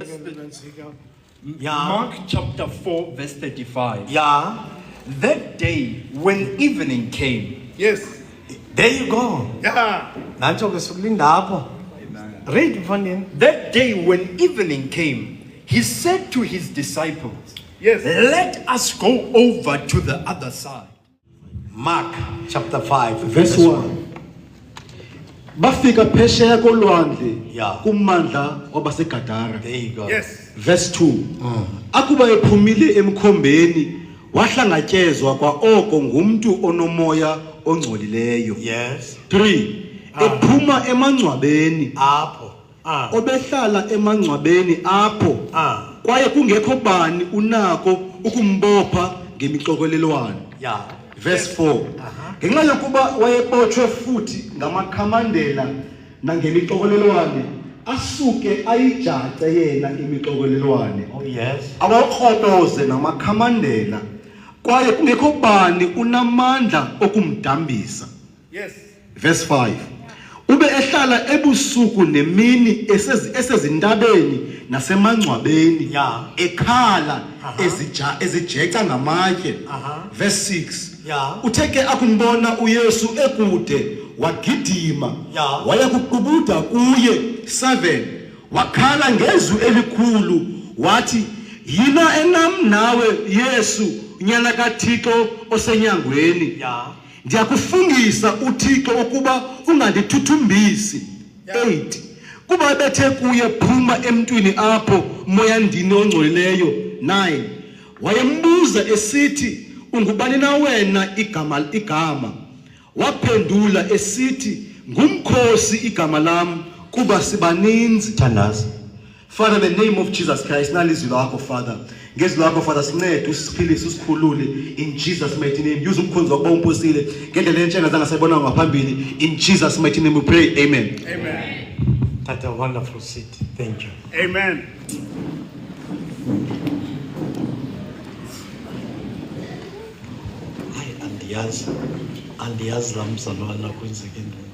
Yeah. Mark chapter 4 verse 35. Yeah. That day when evening came. Yes. There you go. Yeah. Nancho ke sokulinda apho. Read mfondini. That day when evening came, he said to his disciples, Yes. let us go over to the other side. Mark chapter 5 verse 1. Bafika phesheya kolwandle Yeah. kummandla wabaseGadara. There you go. Yes. Verse 2. Akuba ephumile emkhombeni wahlangatyezwa kwa oko ngumntu onomoya ongcolileyo. Yes. 3. Ephuma emangcwabeni Apho. obehlala emangcwabeni apho kwaye kungekho bani unako ukumbopha ngemixokelelwano. Yeah. Verse 4. Ngenxa yokuba wayebotshwe futhi ngamakhamandela nangemixokelelwane asuke ayijace yena imixokelelwane. Oh yes. Awakhotoze namakhamandela kwaye kungekho bani unamandla okumdambisa. Yes. Verse 5. Ube ehlala ebusuku nemini esezintabeni nasemangcwabeni ekhala ezijeca ngamatye. Verse 6. Yeah. Utheke akumbona uYesu ekude wagidima waya kuqubuda kuye. 7. Wakhala ngezwi elikhulu wathi yina enam nawe Yesu nyana kaThixo osenyangweni. Ndiyakufungisa uThixo ukuba ungandithuthumbisi. 8. Kuba bethe kuye phuma emntwini apho moya ndini ongcolileyo. 9. Wayembuza esithi ungubani na wena igama. Waphendula esithi ngumkhosi igama lam kuba sibaninzi. Thandaza. Father, in the name of Jesus Christ, nalizwi lakho Father. Ngezwi lakho Father sincede usiphilise usikhulule in Jesus mighty name. Use umkhonzo wakho umphosile ngendlela entshena zangasayibona ngaphambili. In Jesus mighty name we pray. Amen. Amen. That's a wonderful seat. Thank you. Amen. Andiyazi la mzalwana kwenzeke ntoni.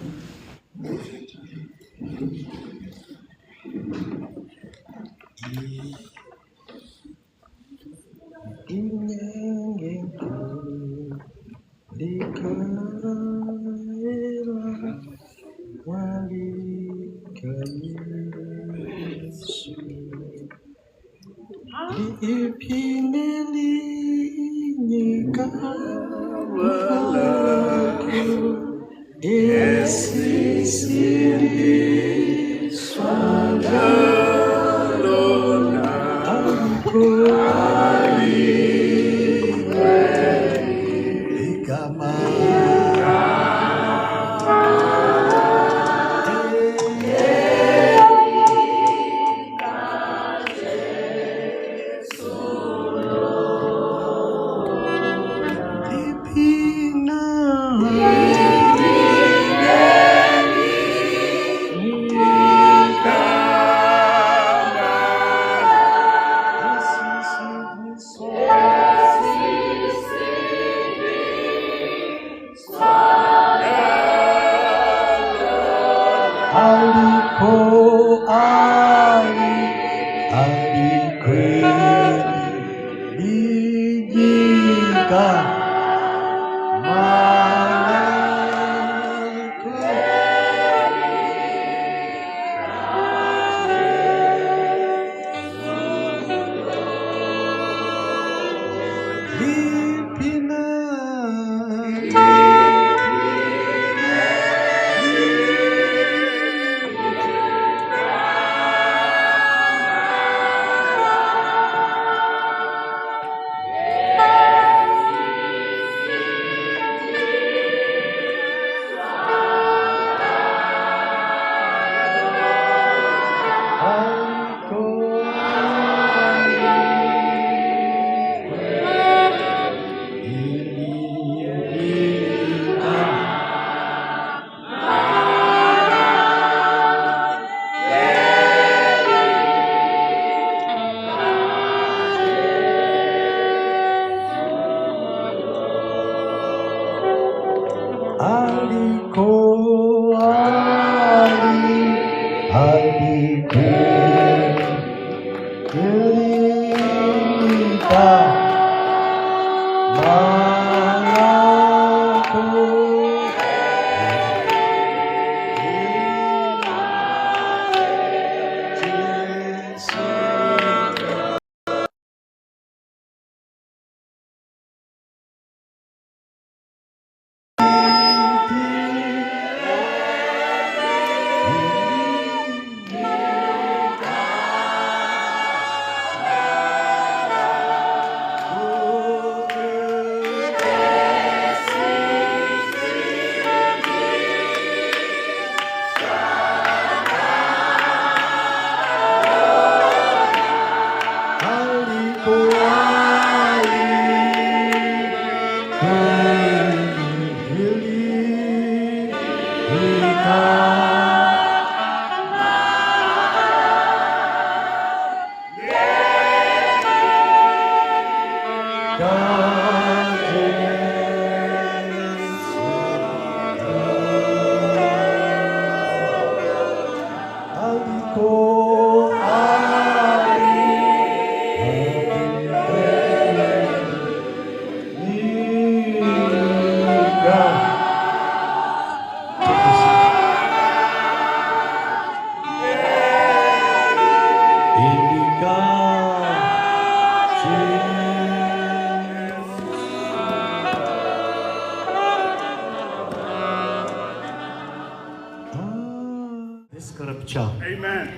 This scripture Amen.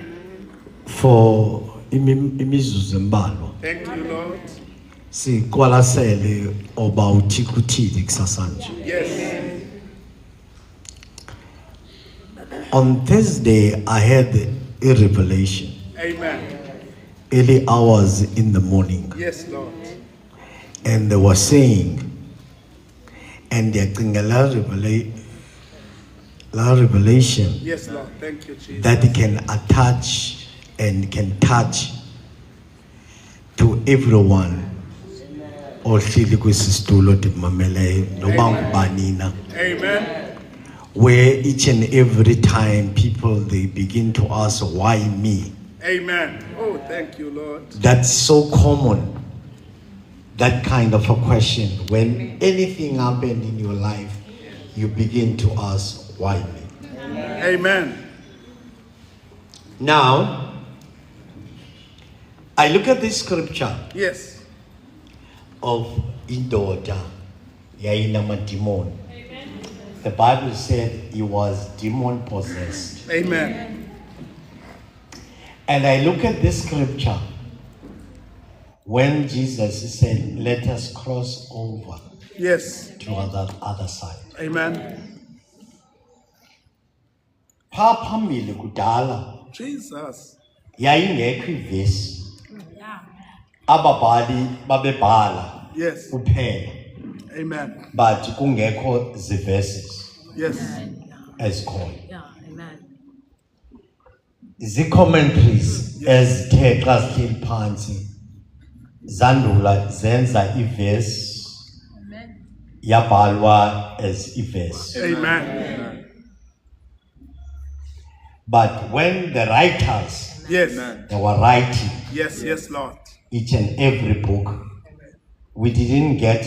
for imizuzu embalwa Thank you, Lord. siqwalasele oba uthixo uthini kusasa nje. Yes. On Thursday I had a revelation Amen. early hours in the morning, Yes, Lord. and they were saying, and they la revelation Yes, Lord. Thank you, Jesus. that can attach and can touch to everyone ohleli kwesisitulo dimameleyo noba ngubanina, Amen. where each and every time people they begin to ask why me. Amen. Oh, thank you, Lord. That's so common, that kind of a question. When anything happened in your life, you begin to ask why me. Amen. Now I look at this scripture Yes. of indoda yayinama demon. The Bible said he was demon possessed. Amen. And I look at this scripture when Jesus said, let us cross over Yes. to the other side. Amen. Pha phambili kudala Jesus. yayingekho ivesi. Ababhali babebhala Yes. kuphela Amen. but kungekho ziverses Yes. ezikhoyo. Yeah, amen. Zi-commentaries ezithe xa zihleli phansi zandula zenza ivesi yabhalwa as ivesi. Amen. But when the writers, Yes. they were writing Yes, yes, Lord. each and every book, we didn't get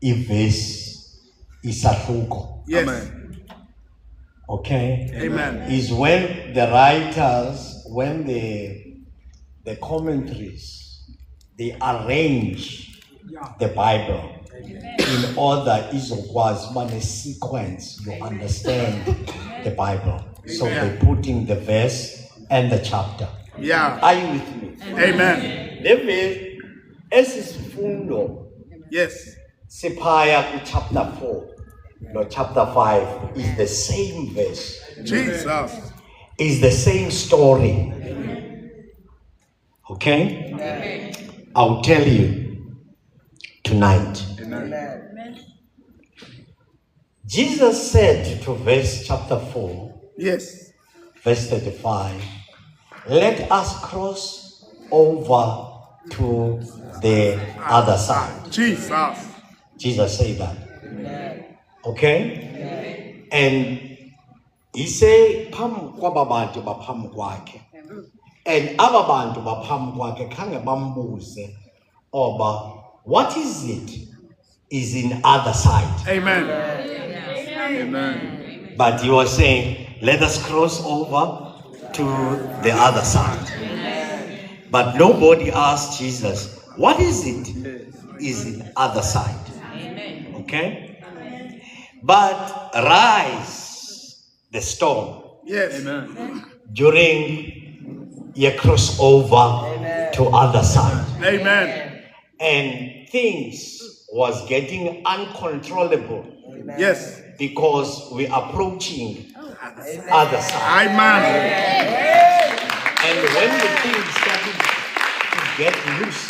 ivesi isahluko. Yes. Okay? Amen. Is when the writers, when the commentaries, they arrange the Bible in order izokwazi uba ne-sequence, you understand the Bible. So they put in the verse and the chapter. Yeah. Are you with me? Amen. Levi esisifundo Yes. siphaya ku chapter 4 no chapter 5 is the same verse. Jesus. Is the same story. Okay? I'll tell you tonight. Jesus said to verse chapter 4, Yes. verse 35, let us cross over to the other side. Jesus. Jesus said that. Okay? And he said, phambi kwababantu baphambi kwakhe. And aba bantu baphambi kwakhe khange bambuze oba what is it is in other side. Amen. Amen. But he was saying, let us cross over to the other side. But nobody asked Jesus, what is it is in other side? Okay? But rise the storm Yes. Amen. during your crossover to other side. Amen. And things was getting uncontrollable Yes. because we're approaching other side. Amen. And when the things started to get loose,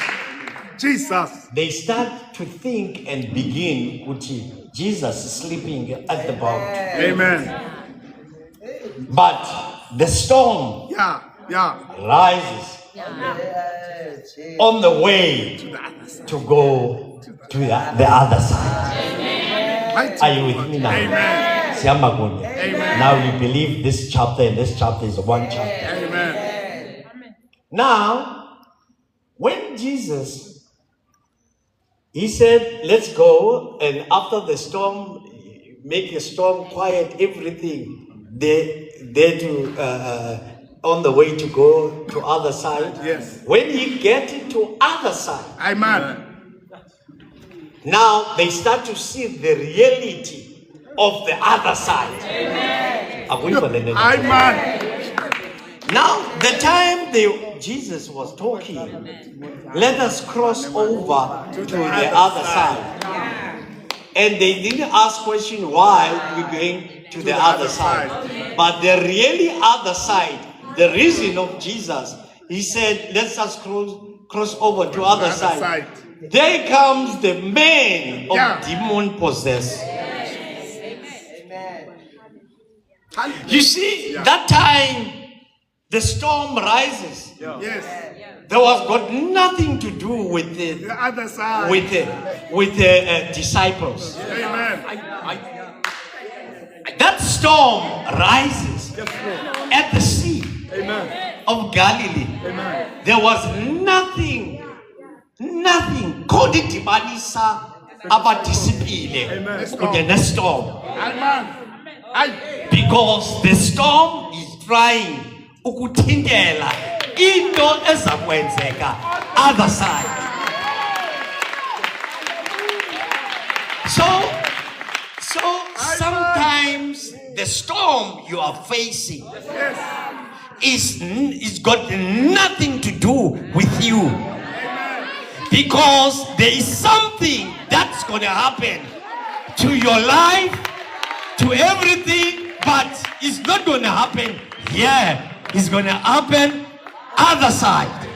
Jesus. they start to think and begin with Jesus sleeping at the boat. Amen. But the storm Yeah. Yeah. rises on the way to go to the other side. Mighty. Are you with me now? Amen. Siyama kunye. Amen. Now we believe this chapter, and this chapter is one chapter. Amen. Now, when Jesus, he said, let's go, and after the storm, make a storm quiet, everything, they on the way to go to other side. Yes. When he get to other side, Amen. now they start to see the reality of the other side. Amen. Amen. Now, the time Jesus was talking, let us cross over to the other side. And they didn't ask question why we're going to the other side. But the really other side, the reason of Jesus, he said, let us cross over to other side. There comes the man of demon possessed. You see, that time, the storm rises. Yes. There was got nothing to do with The other side. with the disciples. Amen. That storm rises at the sea of Galilee. There was nothing. Kodidibanisa abatisipile with the storm. Amen. Because the storm is trying ukuthintela into ezakwenzeka other side. So sometimes the storm you are facing is got nothing to do with you. Because there is something that's going to happen to your life, to everything, but it's not going to happen here. It's going to happen other side.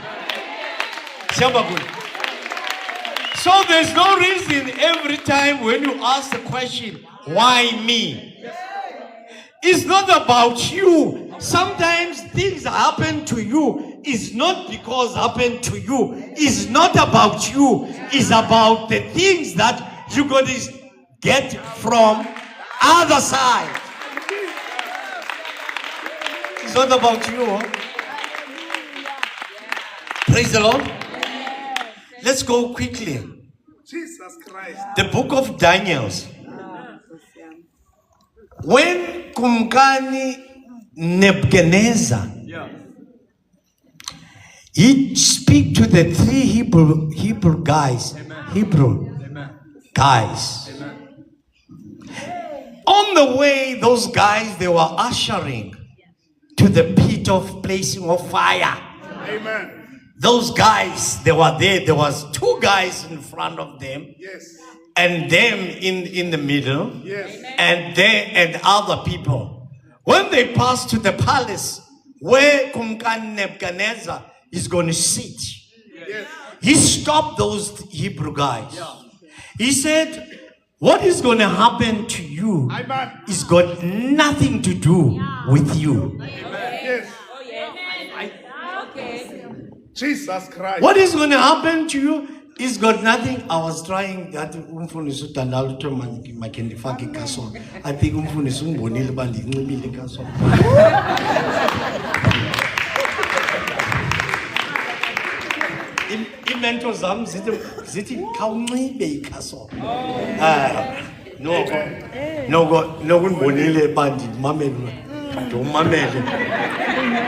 So there's no reason every time when you ask the question, why me? It's not about you. Sometimes things happen to you. It's not because happen to you. It's not about you. It's about the things that you're going to get from other side. It's not about you. Huh? Praise the Lord. Let's go quickly. Jesus Christ. The book of Daniel. When Kumkani Nebuchadnezzar, he speak to the three Hebrew guys. On the way, those guys, they were ushering to the pit of placing of fire. Amen. Those guys, they were there. There was two guys in front of them. Yes. And them in the middle. Yes. And they and other people. When they passed to the palace where Kumkani Nebuchadnezzar is going to sit, Yes. he stopped those Hebrew guys. He said, what is going to happen to you Amen. is got nothing to do with you. Yes. Jesus Christ. What is going to happen to you is got nothing. I was trying that umfundisi uDanalo to makendifake kaso. I think umfundisi ungibonile bandinqibile kaso. imento zam zithi khawunxibe ikhaso. Nokundibonile bandi mamele ndumamele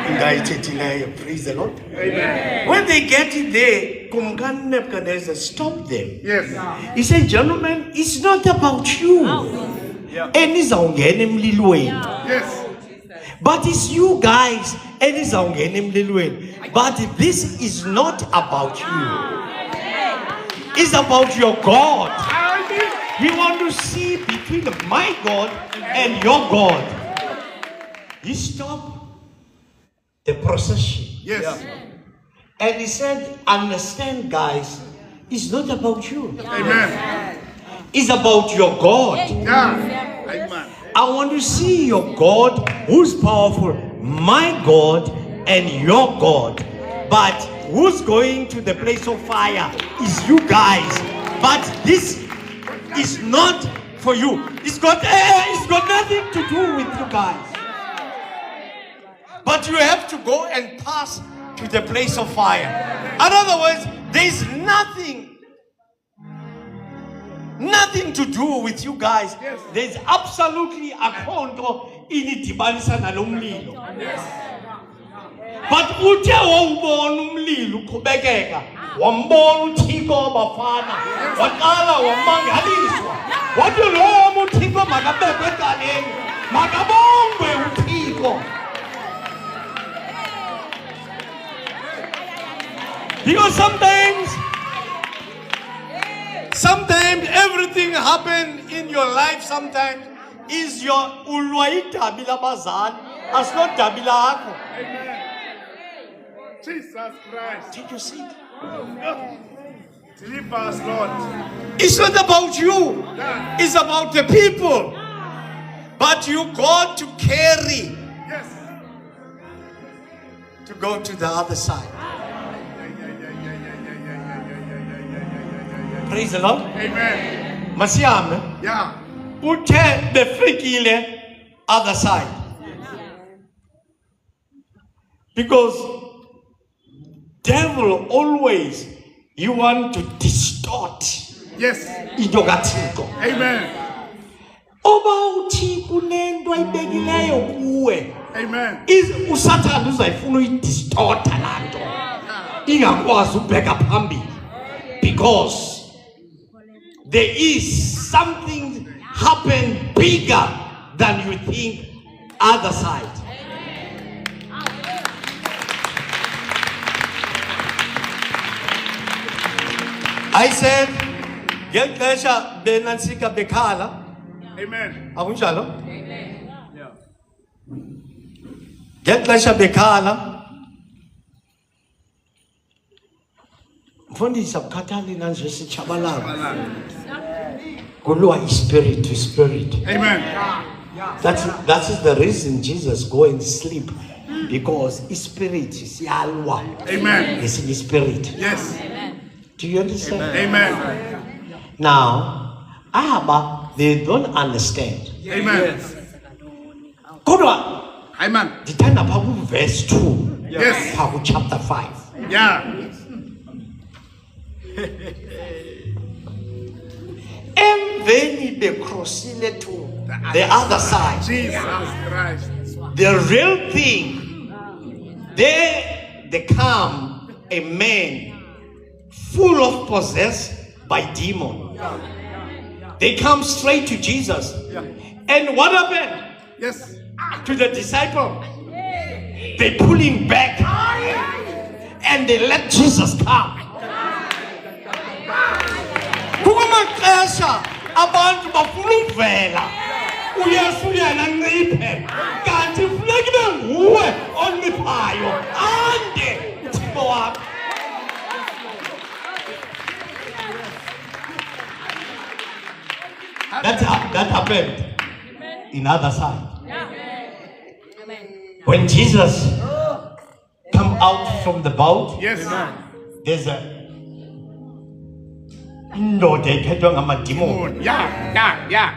ingayithethileyo. Praise the Lord. Amen. When they get it there, Kumkan Nebuchadnezzar stopped them. Yes. He said, gentlemen, it's not about you. Enizawungena emlilweni. Yes. But it's you guys. Enizawungena emlilweni. But this is not about you. It's about your God. We want to see between my God and your God. He stopped the procession. Yes. And he said, understand, guys, it's not about you. Amen. It's about your God. Yeah. Amen. I want to see your God who's powerful, my God and your God. But who's going to the place of fire is you guys. But this is not for you. It's got nothing to do with you guys. But you have to go and pass to the place of fire. In other words, there's nothing to do with you guys. Yes. There's absolutely a konto inidibanisa nalomlilo. But uthe wawubona umlilo uqhubekeka, wambona uThixo wabafana, waqala wamangaliswa. Wathi lo uThixo makabekwe ecaleni, makabongwe uThixo. Because sometimes everything happen in your life sometimes is your ulwaita bilabazan as not dabilako. Jesus Christ. Take your seat. Sleep us, Lord. It's not about you. It's about the people. But you got to carry Yes. to go to the other side. Praise the Lord. Amen. Masiame. Yeah. Uthe befikile other side. Because devil always you want to distort Yes. into kaThixo. Amen. Oba uthi kunento ayibekileyo kuwe. Amen. Usathana uzayifuna uyidistorta lanto. Ingakwazi ubheka phambili. Because there is something happen bigger than you think other side. I said, ngexesha benansika bekhala, Amen. akunjalo? Ngexesha bekhala, mfundisi akukhathali nanje sichabalala. Kulwa spirit to spirit. Amen. That is the reason Jesus go and sleep, because his spirit is yalwa. Amen. It's in his spirit. Yes. Do you understand? Amen. Now, Abba, they don't understand. Amen. Kodwa, Amen. ndithanda pha ku verse 2. Yes. Pha ku chapter 5. Yeah. Emveni becrossile to the other side. Jesus Christ. The real thing, they come a man full of possessed by demon. They come straight to Jesus. And what happened Yes. to the disciple? They pull him back and they let Jesus come. Kumaxesha abantu bafuna uvela uyesu yena nciphe kanti funeka ibe nguwe onciphayo ande uThixo wakho. That happened in other side. When Jesus come out from the boat, Yes. there's a indoda ephethwe ngamadimoni. Yeah.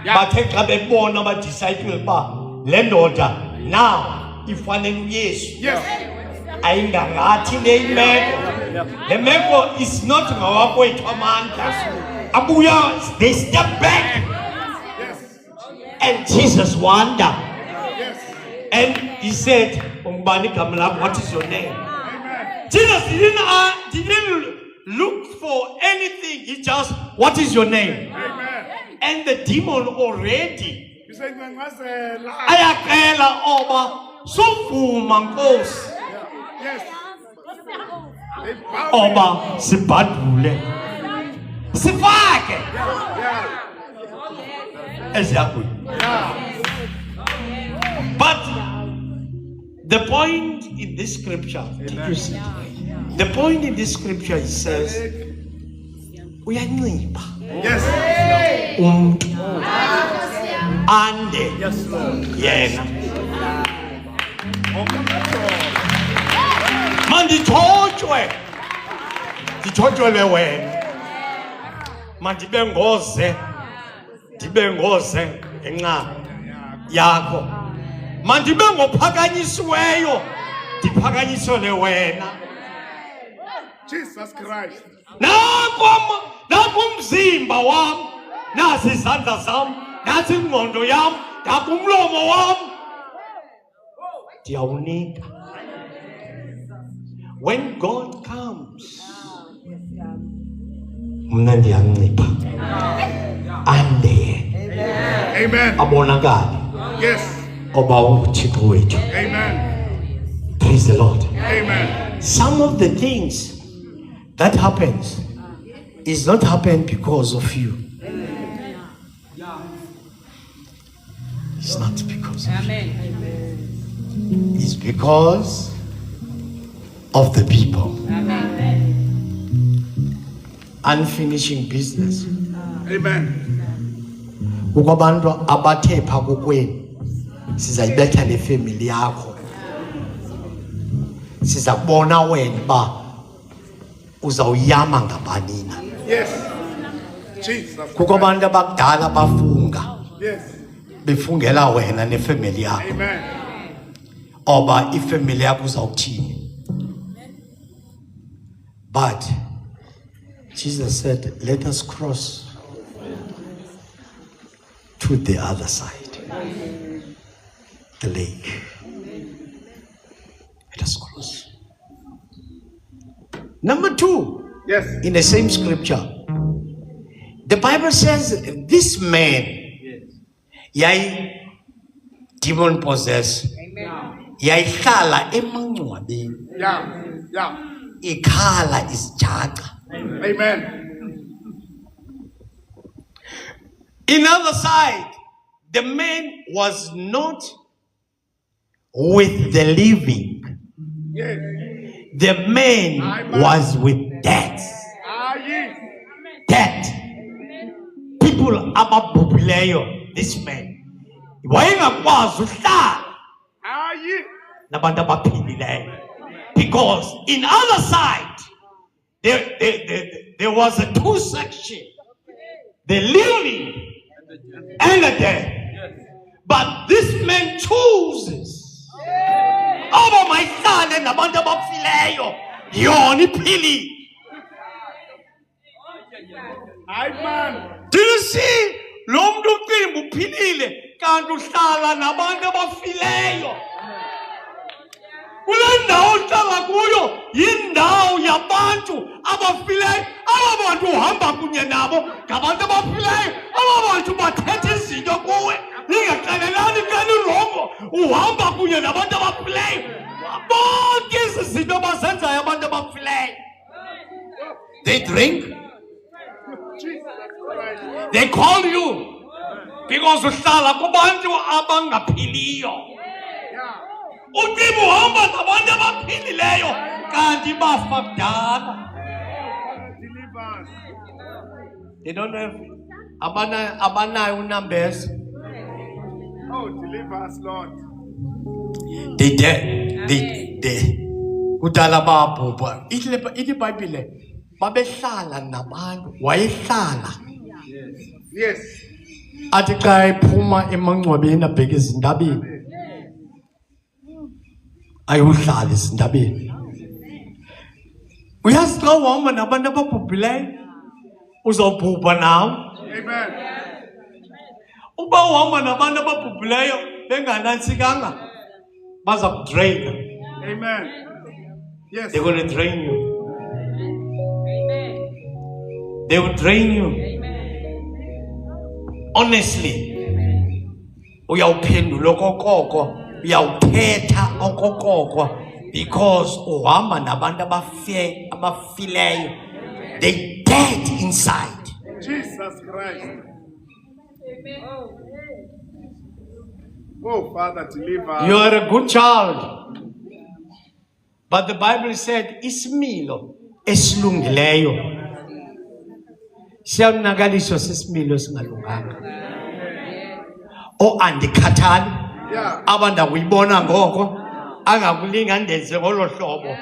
Bathe xa bebona abadisciple ba le ndoda now ifanele uYesu Yes. ayingangathi le imeko Le meko is not ngawakwethu amandla. Abuya, they step back. Yes. And Jesus wondered. Yes. And he said, "Umbani Kamala, what is your name?" Amen. Jesus didn't look for anything. He just, "What is your name?" Amen. And the demon already You say ngazela. ayakela oba suvuma Nkosi Yes. They bow. oba sibhadule sifake Yeah. eziyakweni. But the point in this scripture, the point in this scripture, it says, uyancipha Yes. umuntu ande yena. Mandithotshwe ndithotshwele wena, mandibe ngoze ngenxa yakho, mandibe ngophakanyisiweyo ndiphakanyisele wena. Jesus Christ. Naku umzimba wam, nasi izandla zam, nasi ingqondo yam, naku umlomo wam, ndiyawunika. When God comes, mna ndiyancipha ande yena Amen. abonakale Yes. oba unguThixo wethu. Amen. Praise the Lord. Amen. Some of the things that happens is not happen because of you. It's not because of you. It's because of the people. Unfinishing business. Amen. Ukwabantu abathe pha kokwenu sizayibetha le family yakho. Siza kubona wena ba uzawuyama ngabani na. Yes. Jesus. Kukho abantu abakudala bafunga Yes. befungela wena nefamily yakho. Amen. Oba ifamily yakho uzawuthini. But Jesus said, let us cross to the other side, the lake. Let us cross. Number 2, Yes. in the same scripture, the Bible says this man, yay demon possessed, yay khala emangcwabeni, Yeah. Yeah. ikhala isjaqa. Amen. In other side, the man was not with the living. Yes. The man was with death. Aye. Death. People ababhubhileyo, this man. Wayengakwazi uhlala Aye. nabantu abaphilileyo. Because in other side, there was a 2 section. The living and the dead. But this man chooses. Over my son and nabantu abaphilileyo. Yona iphilile. Aye, man. Do you see? Lo muntu uqimba uphilile kanti uhlala nabantu abafileyo. Kule ndawo uhlala kuyo yindawo yabantu abafileyo. Aba bantu uhamba kunye nabo ngabantu abafileyo. Aba bantu bathetha izinto kuwe. Ningaxelelani kani urongo. Uhamba kunye nabantu abafileyo. Bonke ezi zinto bazenzayo abantu abafileyo. They drink. Jesus Christ. They call you because uhlala kubantu abangaphiliyo. Yeah. Ucima uhamba nabantu abaphilileyo kanti bafa kudala. Deliver us. They don't have abanayo unumbers. Oh, deliver us, Lord. They kudala babhubha. Ithi iBhayibhile babehlala nabantu, wayehlala Yes. athi xa ephuma emangcwabeni abheke ezintabeni ayuhlala ezintabeni. Uyazi xa uhamba nabantu ababhubhileyo uzawubhubha nawe. Amen. Uba uhamba nabantu ababhubhileyo benganantsikanga baza kudraina. Amen. Yes. They're going to drain you. They will drain you. Honestly. Uyawuphendula okokoko, uyawuthetha okokoko, because uhamba nabantu abafileyo. They dead inside. Jesus Christ. Oh, Father, deliver. You are a good child. But the Bible said, isimilo esilungileyo siyawunakaliswa sisimilo esingalunganga. O andikhathali abantu akuyibona ngoko angakulingandenze ngolo hlobo.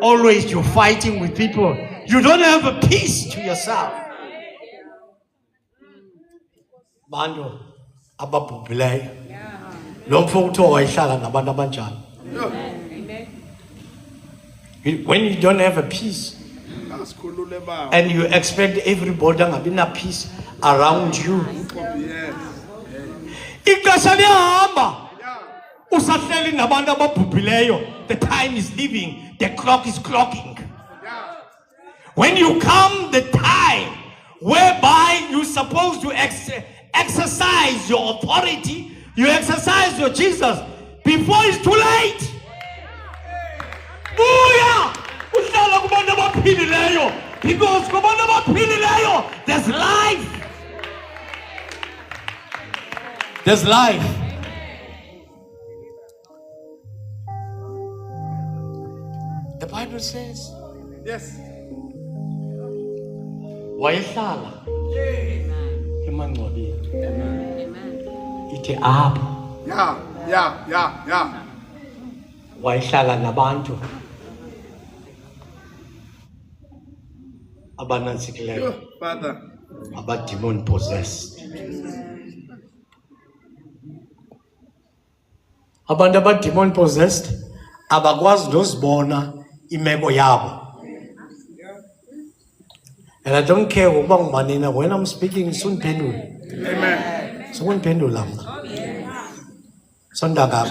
Always you're fighting with people. You don't have a peace to yourself. Bantu ababhubhileyo. Lo mfo kuthiwa wayehlala nabantu abanjani. When you don't have a peace and you expect everybody to have peace around you. The time is leaving, the clock is clocking. When you come the time whereby you're supposed to exercise your authority, you exercise your Jesus before it's too late. Because there's life. There's life. The Bible says, Yes. wayehlala emangcwabeni ithi apha Yeah. wayehlala nabantu abanantsikileyo, Father. demon possessed. Abantu demon possessed abakwazi nozibona imeko yabo. And I don't care ukuba ngumanina, when I'm speaking suniphendula. Amen. Suniphendula mna. Sondaka.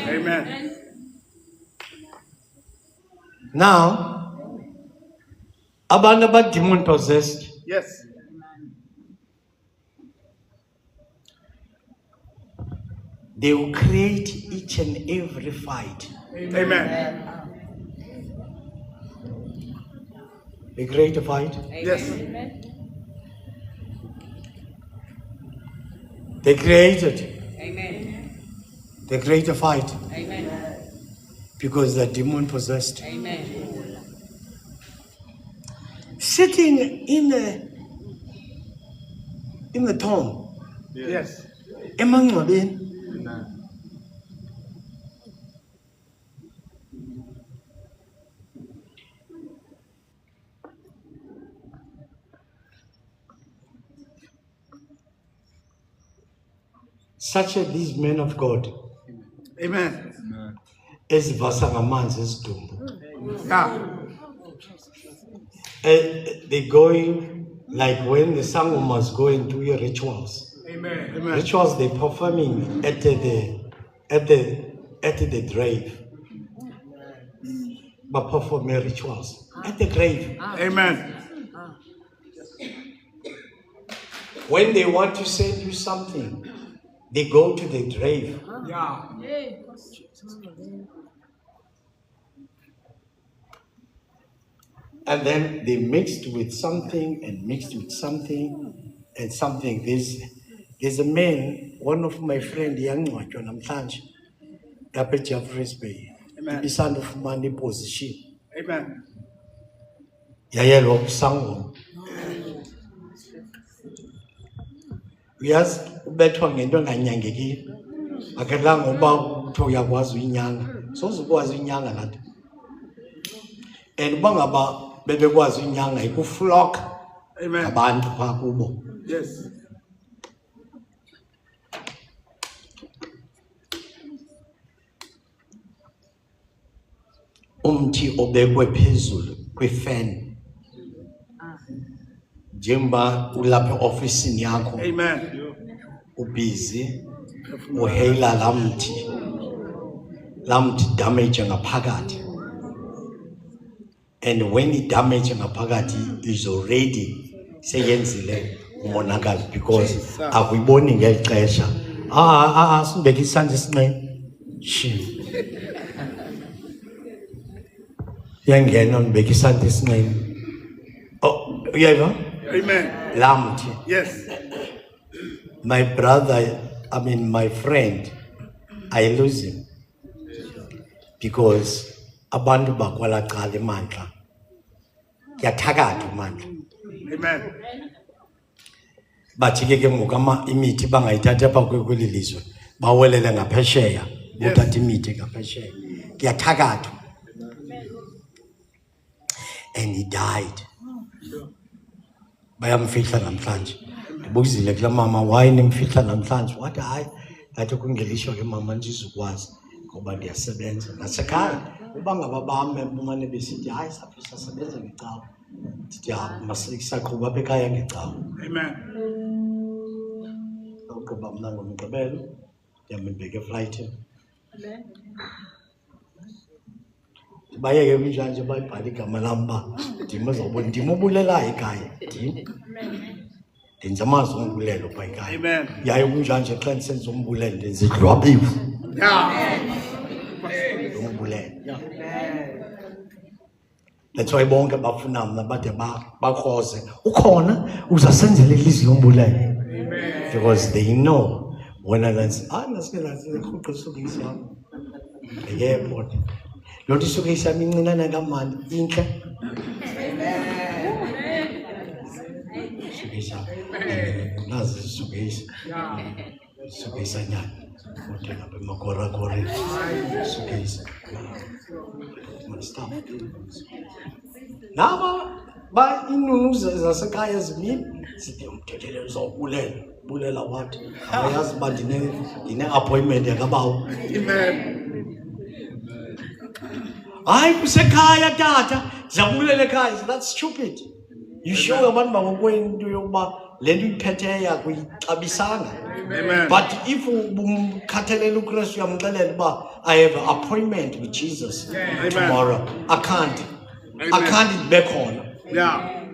Amen. Now, abantu demon possessed. Yes. They will create each and every fight. Amen. They create a fight. Yes. They created. Amen. They create a fight Amen. because they're demon possessed. Amen. Sitting in the tomb. Yes. Emangcwabeni. Such as these men of God, Amen. ezivasa ngamanzi ezidumbu. Yeah. They going like when the sangomas go and do your rituals. Amen. Amen. Rituals they performing at the grave. But performing rituals at the grave. Amen. When they want to send you something, they go to the grave. Yeah. And then they mixed with something and mixed with something and something. There's a man, one of my friends, yangcwatywa namhlanje apha eJeffreys Bay. Amen. Ibisandufumana iposition. Amen. Yayelwa kusangoma. Uyazi ubethwa ngento enganyangekiyo. Akelanga uba kuthiwa uyakwazi uyinyanga. Soze ukwazi uyinyanga lanto. And uba ngaba bebekwazi uyinyanga ikuflock Amen. abantu phaa kubo. Yes. Umthi obekwe phezulu kwi-fan. Njengoba ulapha e-ofisini yakho Amen. ubusy uhayla lamthi damage ngaphakathi. And when it damage ngaphakathi is already seyenzile umonakalo because akuyiboni ngelixesha. Sibeke isandla esinqeni. Shi. Yangena nibeke isandla esinqeni. Oh, uyayiva? Amen. Lamthi. Yes. My brother, my friend, I lose him because abantu bakwala cala emandla yathakatha umandla. Amen. Bathi ke ngoku imithi bangayithatha apha kweli lizwe bawelele ngaphesheya uthatha imithi ngaphesheya yathakatha. And he died. Bayamfihla namhlanje. Ndibuzile kula mama, why nimfihla namhlanje? Wathi hayi ngathi kungelishwa ke mama ndizukwazi ngoba ndiyasebenza nasekhaya. Uba ngaba bami bumane besithi hayi safisa sebenza ngecawa. Ndithi masisaqhuba apha ekhaya ngecawa. Amen. Ogqiba mna ngomgqibelo ndiyambeke eflight. Bayeke kunjanje bayibhala igama lam uba ndim uzawubona ndim ubulelayo ekhaya. Ndenza amazwi ombulelo phaa ekhaya. Amen. Yaye kunjanje xa ndisenza umbulelo ndenza idlwabivu. Umbulelo. That's why bonke bafuna mna bade bakhoze. Ukhona uzasenzela ilizwi lombulelo. Because they know when nasike rhuqa isukisi yam e-airport. Loo nto isukisi yam incinane kamani intle. Isukisi yam nazi isukisi isukisanyana futhi lapha emakorakoreni isukisi stuff. Naba inunu zasekhaya zibini sithi umthethele uzawubulela. Bulela wathi ayazi uba ndine-appointment yakabawo. Amen. Hayi kusekhaya tata ndizabulela ekhaya. That's stupid. You sure abantu bakokwento yokuba le nto uyiphetheyo akuyixabisanga. Amen. But if umkhathalele uKristu uyamxelela uba I have an appointment with Jesus tomorrow, I can't ndibe khona. Yeah.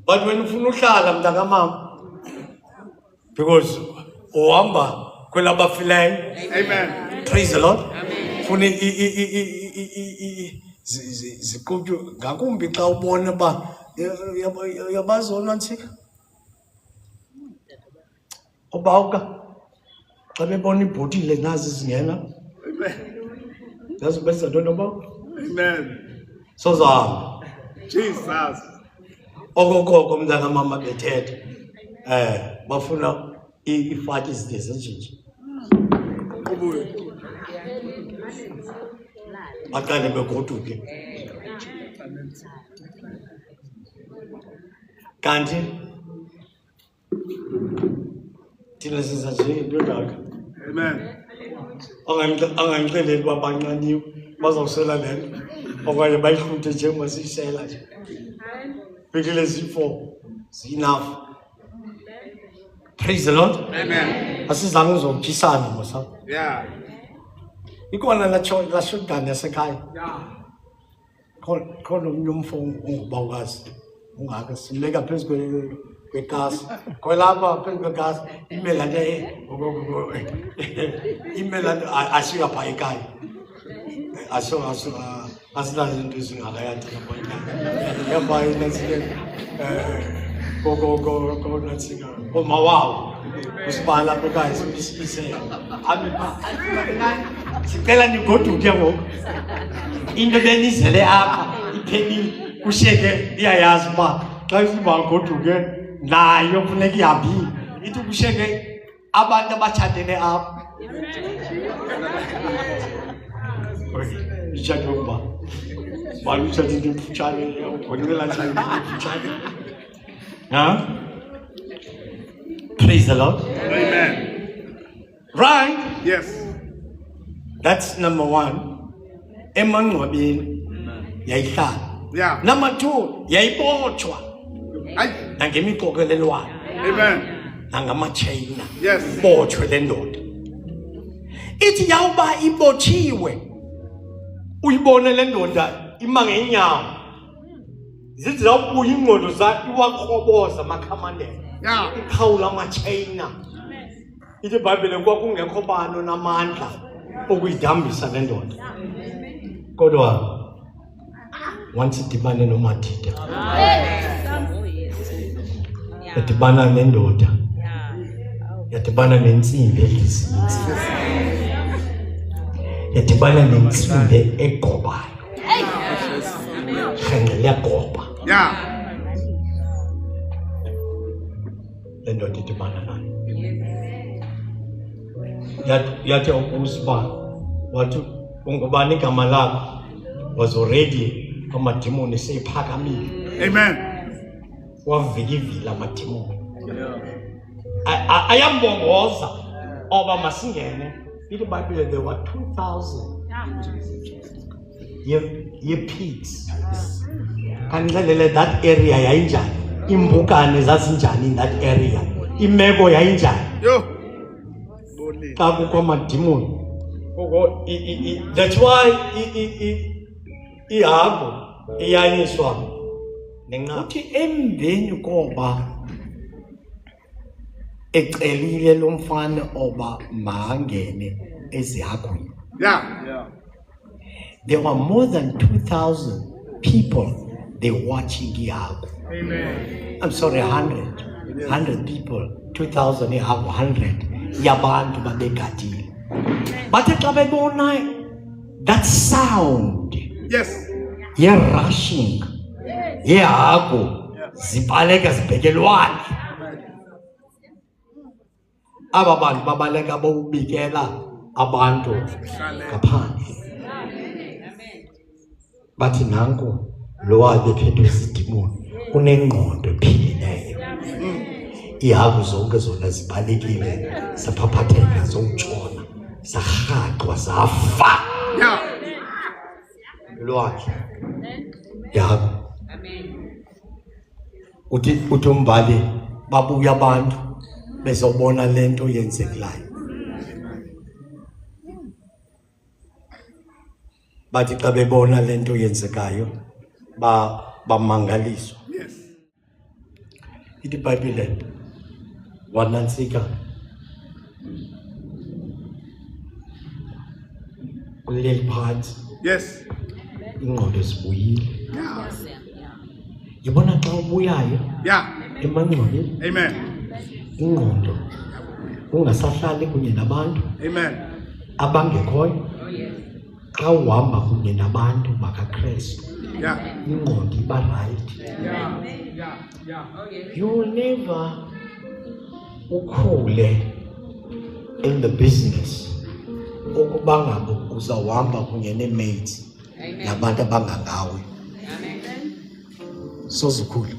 But when ufuna uhlala mntakamama because uhamba kwelabafileyo. Amen. Praise the Lord. Fune ziqutywe ngakumbi xa ubona uba yabazona ntsika obawuka xa bebona ibhotile nazi zingena. Amen. Yazi benza ntoni obawu Amen. sozahamba Jesus. okokoko mntakamama bethetha bafuna iifati zide zinjinje baqale begoduke. Kanti thina siza njengentondaka. Amen. Angangixeleli uba banqaniwe bazawusela le nto okanye bayihluthe njengoba siyisela nje. Bekele ziyi-4 ziyi-enough. Praise the Lord. Amen. Asizange uzotyisana mosa. Yeah. Ikhona laa shotgun yasekhaya. Yeah. Khona omnye umfo ungubawukazi ungaka simbeka phezu kwekasi kwelapha phezu kwekasi imelane ashiya phaa ekhaya asinazo into ezingakayathi lapha ekhaya yapha inasike natsika omawawo usibala lapha ekhaya sibisise sicela nigoduke ngoku into benizele apha iphelile kushiyeke iyayazi uba xa sibangoduke nayo funeka ihambile ithi kushiyeke abantu abatshatele apha itshate ukuba bani utshate into emfutshane ugonela nje emfutshane. Praise the Lord. Amen. Right? Yes. That's number 1. Emangcwabeni yayihlala. Yeah. Number 2, yayibotshwa Aye. nangemikokelelwano Amen. nangamachayina. Yes. Botshwe le ndoda. Ithi yawuba ibotshiwe, uyibone le ndoda ima ngenyawo, zithi zawubuya ingqondo zakhe iwakhoboza amakhamandela, Yeah. ikhawula amachayina. Ithi iBhayibhile kwakungekho bani namandla okuyidambisa le ndoda. Kodwa once idibane noMathida, yadibana nendoda, yadibana nentsimbi ehliziyweni, yadibana nentsimbi egqobayo. Rhenqe liyagoba Yeah. le ndoda idibana nayo. Yathi ukusiba wathi ungubani igama lakho, was already amadimoni seyiphakamile, Amen. wavika ivila amadimoni. Ayambongoza oba masingene. Ithi iBhayibhile there were 2,000 ye-pigs. Kanixelele that area yayinjani, imbukane zazinjani in that area, imeko yayinjani Yo. xa kukho amadimoni. That's why ihagu iyanyiswa nenqaba. Uthi emveni koba ecelile lo mfana oba mangene ezihagwini, Yeah. there were more than 2,000 people they watching ihagu. Amen. I'm sorry, 100 people, 2,000 ihagu, 100 yabantu babegadile. Bathe xa bebona that sound Yes. ye-rushing yehagu zibaleka zibhekelwane, aba bantu babaleka bobikela abantu ngaphandle. Bathi nanku lo wabephethwe zidimoni unengqondo ephilileyo. Ihagu zonke zona zibalekile, zaphaphatheka, zowutshona, zarhaqwa, zafa. Yeah. Lwakhe ihagu. Uthi umbali babuya abantu bezobona lento yenzekelayo, bathi xa bebona lento yenzekayo bamangaliswa. Yes. Ithi iBhayibhile wanantsika uleli phansi, Yes. ingqondo zibuyile. Yeah. Yibona xa ubuyayo Yeah. emangcwabeni, Amen. ingqondo ungasahlali kunye nabantu Amen. abangekhoyo. Xa uhamba kunye nabantu bakaKristu, Yeah. ingqondo iba right. You will never ukhule in the business ukuba ngabe uzawuhamba kunye nee-mates nabantu abangangawe. Sozukhula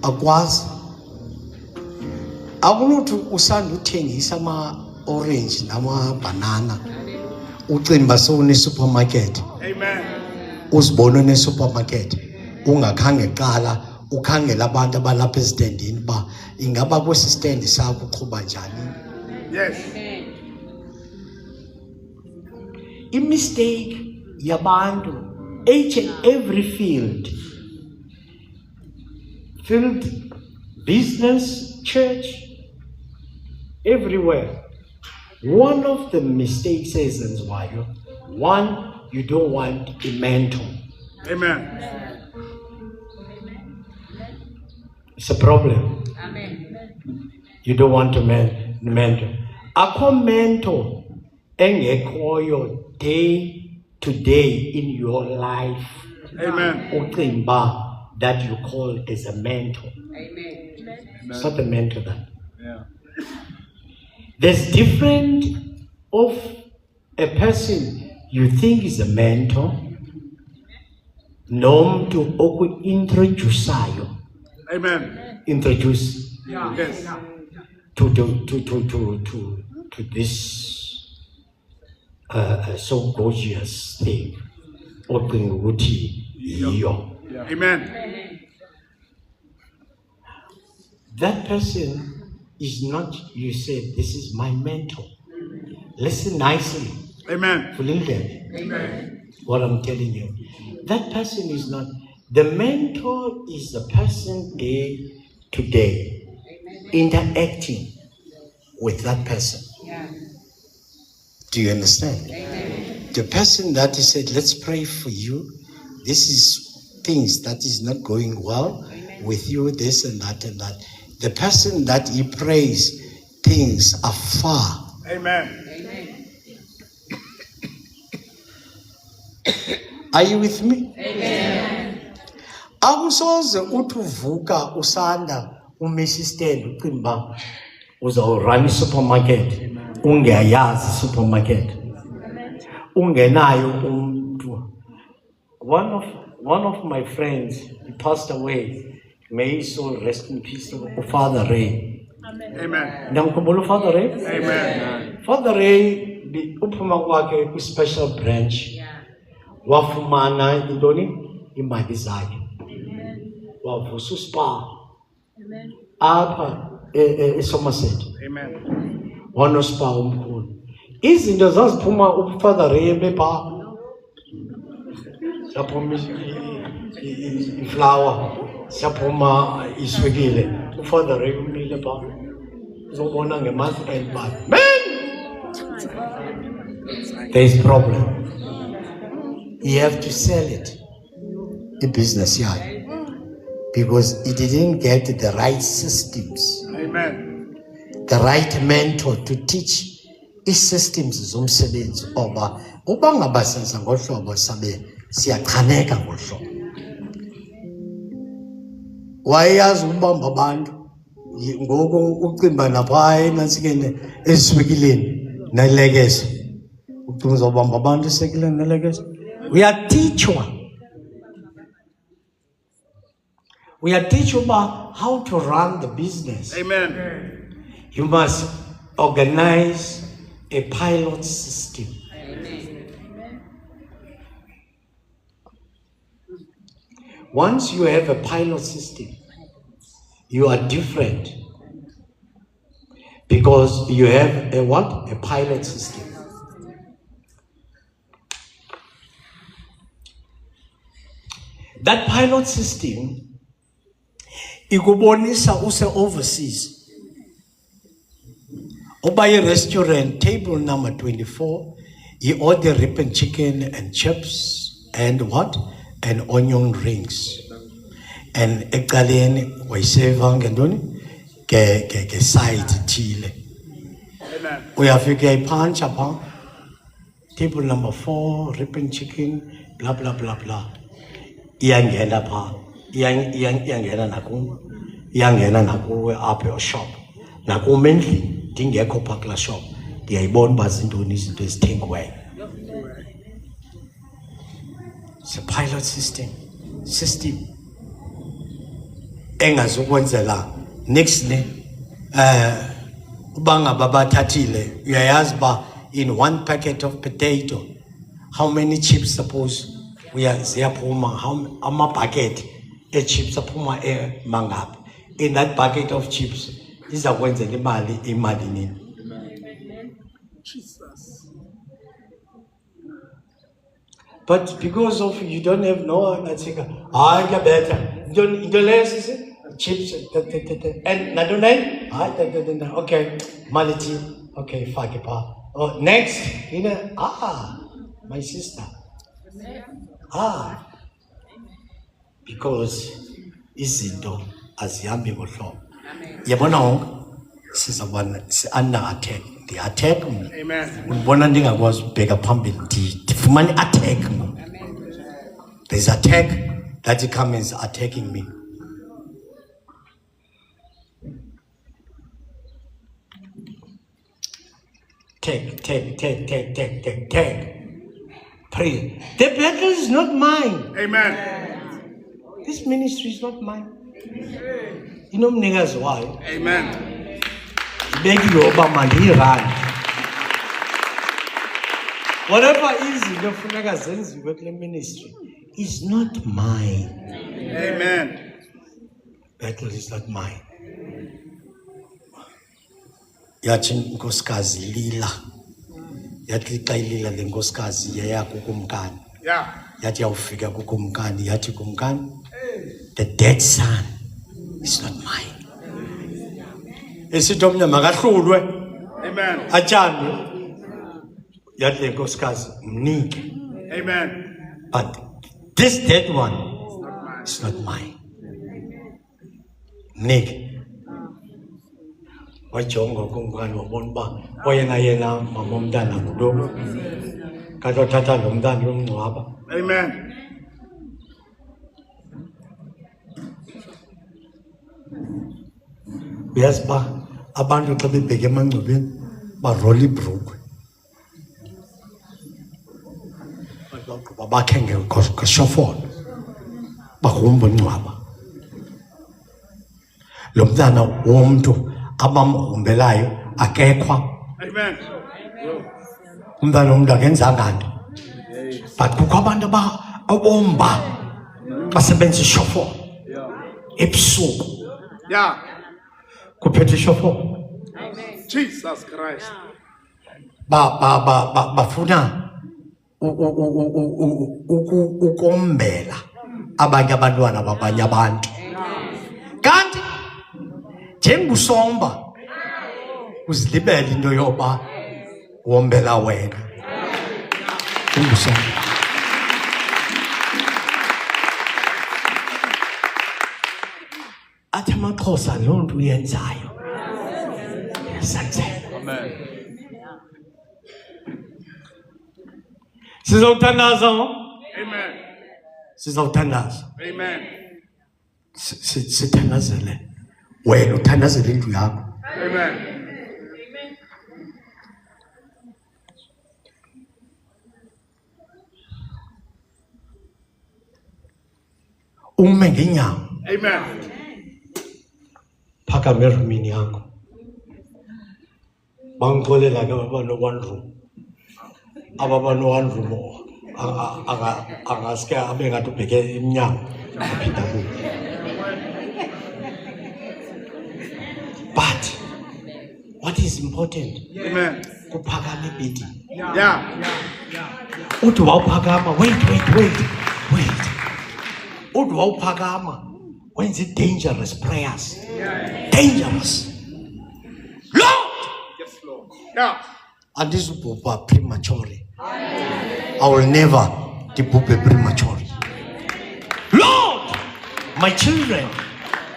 akwazi, akunothi usanda uthengisa ama-orange namabhanana ucimba sowune-supermarket, Amen. uzibone une-supermarket ungakhange qala ukhangela abantu abalapha ezitendini uba ingaba kwesi stendi sakho uqhuba njani. Yes. I-mistake yabantu each and every field, business, church, everywhere. One of the mistakes ezenziwayo, one, you don't want a mentor. Amen. It's a problem. You don't want to mentor. Akho mentor engekhoyo day to day in your life. Amen. Ucimba that you call as a mentor. It's not a mentor that. Yeah. There's different of a person you think is a mentor, nomntu oku-introduceayo. Amen. Introduce Yes. to this so gorgeous thing. Ocinga ukuthi yiyo. Amen. That person is not, you said, this is my mentor. Listen nicely. Amen. Amen. What I'm telling you. That person is not, the mentor is the person day to day interacting with that person. Do you understand? The person that he said, let's pray for you. This is things that is not going well with you, this and that and that. The person that he prays, things are far. Amen. Are you with me? Amen. Akusoze uvuka usanda umisi stand uqimba uzawurun supermarket ungayazi supermarket ungenayo umuntu. One of my friends, he passed away. May his soul rest in peace. Father Ray. Amen. Namkhumbula Father Ray? Amen. Father Ray uphuma kwakhe ku special branch. Wafumana intoni imali zakhe. Wavusa uspa. Apha eSomerset. Amen. Wanospa omkhulu. Izinto zaziphuma uFather Ray bepha. Saphuma iflower, saphuma iswekile. uFather Ray umile pha. Uzobona ngemonth end but man, there is problem. You have to sell it, the business yard, because it didn't get the right systems, Amen. the right mentor to teach i-systems zomsebenzi oba ubangabasenza ngohlobo sabe siyachaneka ngohlobo. Wayazi ubamba abantu ngoku ucimba napha enansikene eswekileni nalekezo. Ucimba uzobamba abantu esekileni nalekezo. We are teachers. We are teaching about how to run the business. Amen. You must organize a pilot system. Once you have a pilot system, you are different because you have a what? A pilot system. That pilot system, ikubonisa use overseas. Oba a restaurant, table number 24, you order ripping chicken and chips and what? And onion rings. And ekaleni wayiseva ngentoni ke side thile. Amen. Uyafika iphantsi apha. Table number 4, ripping chicken, blah blah blah blah. Iyangena pha. Iyangena nakuwe. Iyangena nakuwe apha your shop. Nakume endlini ndingekho pha kula shop. Ndiyayibona uba zintoni izinto ezithengiweyo. It's a pilot system. Engazukwenzela next ne ubangaba bathathile uyayazi ba in one packet of potato how many chips suppose ziyaphuma how ama-bucket chips aphuma mangaphi in that bucket of chips izakwenzela imali nini. But because of you don't have no one that's like, better. Don't less chips and nadonai. Okay, maliti. Okay, fakipa. Oh, next, my sister. Because izinto azihambi ngohlobo. Yabona wonke sizabona under attack. The attack. Amen. Ubona ndingakwazi ubheka phambili ndifumane attack. There's attack that comes attacking me. Take. Pray. The battle is not mine. Amen. This ministry is not mine. You know mnikazi wayo. Amen. Ibekile oba mandiyirani. Whatever izinto efuneka zenziwe kule ministry is not mine. Amen. Battle is not mine. Yathi inkosikazi lila. Yathi xa ilila le nkosikazi yaya kukumkani. Yeah. Yathi yawufika kukumkani yathi kumkani. The dead son is not mine. Esithi omnye makahlulwe. Amen. Atshandwe. Yathi le nkosikazi mnike. Amen. But this dead one is not mine. Mnike. Wajonga kumkani wabona uba oyena mama umntana ngulo. Kanti wathatha lo mntana yomngcwaba. Amen. Uyazi uba abantu xa bebheke emangcwabeni barola ibhrukhwe. Bagqiba bakhe ngeshofolo bagrumba umngcwaba. Lo mntana womntu abamgrumbelayo akekhwa. Amen. Umntana womntu akenzanga nto. But kukho abantu abomba basebenza ishofolo ebusuku Yeah. kuphethe ishofolo. Jesus Christ. bafuna ukombela abanye abantwana babanye abantu. Kanti njengusomba uzilibele into yoba wombela wena. Njengusomba. Athi amaXhosa loo nto uyenzayo yasathela. Amen. Sizawuthandaza. Amen. Sizawuthandaza. Amen. Sithandazele wena uthandazele indlu yakho. Amen. Ume ngenyawo Amen. phakama erumini yakho. Bangixolela ke abano-one room. Abano-one room angaske abe ngathi ubheke emnyango aphinda kuyo. But what is important? Amen. Kuphakama ebhedini. Yeah. Uthi wawuphakama, wait. Uthi wawuphakama wenza dangerous prayers. Dangerous. Lord! Yes, Lord. Yeah. Andizubhubha prematurely. I will never dibhubhe prematurely. Lord! My children,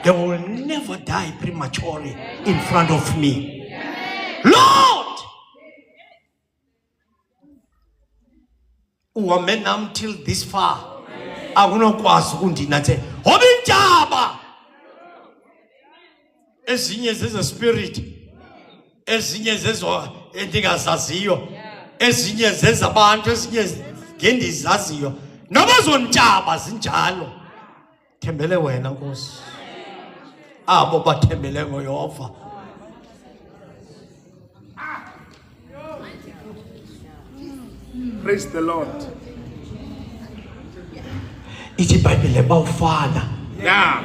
they will never die prematurely in front of me. Lord! Uhambe nam till this far. Akunokwazi ukundinathe. Hoba intaba! Ezinye zeze spirit. Ezinye zezo endingazaziyo. Ezinye zezabantu, ezinye ngendizaziyo. Noba zontaba zinjalo. Thembele wena Nkosi. Abo bathembele ngoYehova. Praise the Lord. Ithi iBhayibhile bawufana Yeah.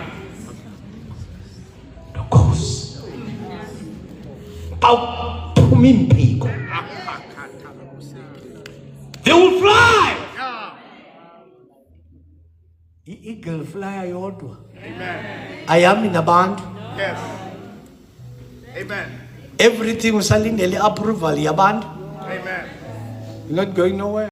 noKhosi. Bawuphuma impiko. They will fly. Yeah. I-eagle flyer yodwa. Amen. Ayami nabantu. Yes. Amen. Everything usalindele approval yabantu. Amen. You're not going nowhere.